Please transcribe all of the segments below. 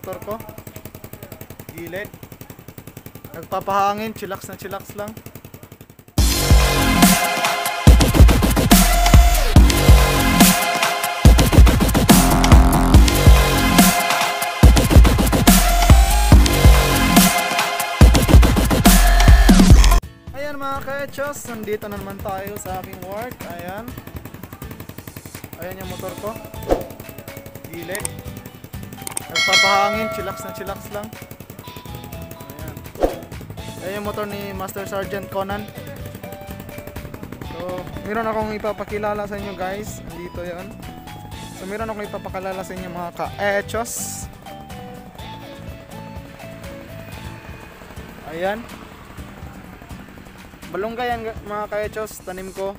motor ko. Gilid. Nagpapahangin, chillax na chillax lang. Ayan mga ka-etchos, nandito na naman tayo sa aking work. Ayan. Ayan yung motor ko. Gilid. Nagpapahangin, chillax na chillax lang. Ayan. Ayan yung motor ni Master Sergeant Conan. So, meron akong ipapakilala sa inyo guys. Andito yan. So, meron akong ipapakilala sa inyo mga ka-etchos. Ayan. Balunggay yan mga ka-etchos, tanim ko.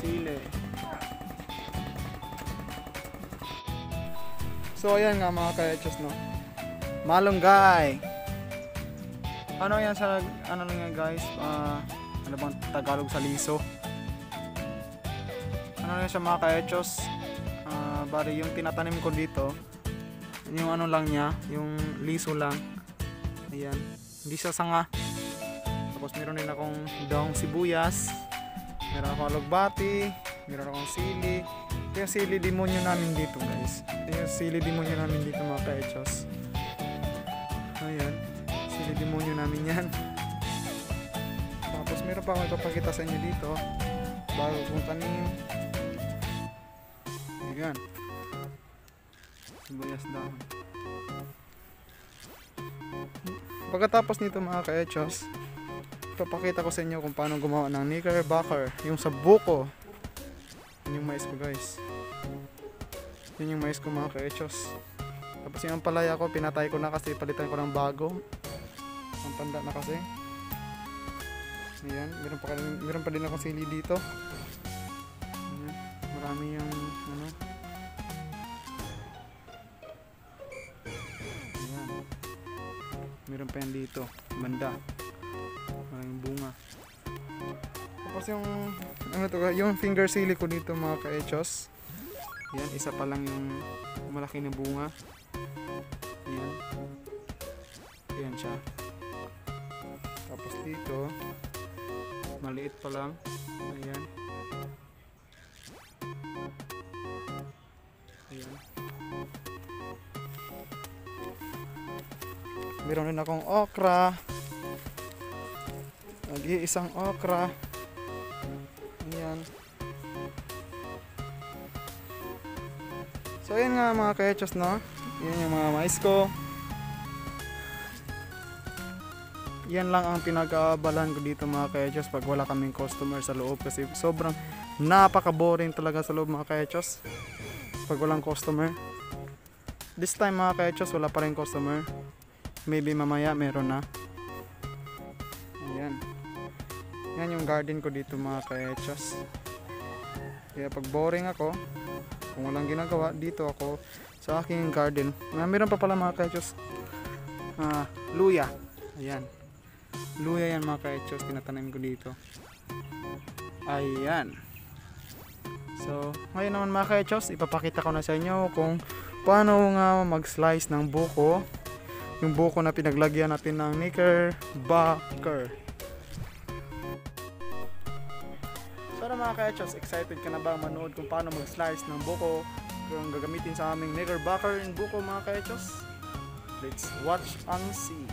Sili. So ayan nga mga ka-etchos, no. Malunggay. Ano yan sa ano lang yan guys? Ano bang Tagalog sa liso? Ano yan sa mga ka-etchos? Bari yung tinatanim ko dito, yung ano lang niya, yung liso lang. Ayan. Hindi siya sanga. Tapos meron din akong daong sibuyas, meron akong alugbati, meron akong sili. Ito yung sili demonyo namin dito guys. Ito yung sili demonyo namin dito mga ka-etchos. Ayan, sili demonyo namin yan. Tapos meron pa akong ipapakita sa inyo dito bago kong tanim. Ayan, sibuyas dahon. Pagkatapos nito mga ka-etchos, ipapakita ko sa inyo kung paano gumawa ng knickerbocker, yung sa buko. Yun yung mais ko guys. Yun yung mais ko mga ka-etchos. Tapos yung ampalaya ko, pinatay ko na kasi palitan ko ng bago. Ang tanda na kasi. Ayan, meron pa din akong sili dito. Ayan, marami yung ano. Ayan. Meron pa yan dito, banda. Maraming bunga. Tapos yung ano to, yung finger sili ko dito mga ka-etchos. Yan, isa pa lang yung malaki na bunga. Yan. Yan siya. Tapos dito maliit pa lang. Ayan. Ayan. Meron din akong okra. Nag-iisang okra. Ayan. So ayan nga mga ka-etchos, no. Yan yung mga mais ko. Yan lang ang pinag-aabalan ko dito mga ka-etchos pag wala kaming customer sa loob, kasi sobrang napaka-boring talaga sa loob mga ka-etchos pag walang customer. This time mga ka-etchos wala pa rin customer. Maybe mamaya meron na. Ayan. Yan yung garden ko dito mga ka-etchos. Kaya pag boring ako, kung walang ginagawa, dito ako sa aking garden. Meron pa pala mga ka-etchos, luya. Ayan. Luya yan mga ka-etchos, tinatanim ko dito. Ayan. So, ngayon naman mga ka-etchos, ipapakita ko na sa inyo kung paano nga mag-slice ng buko. Yung buko na pinaglagyan natin ng knickerbocker. So mga ka-etchos, excited ka na ba manood kung paano mag-slice ng buko kung gagamitin sa aming knickerbocker in buko mga ka-etchos? Let's watch and see.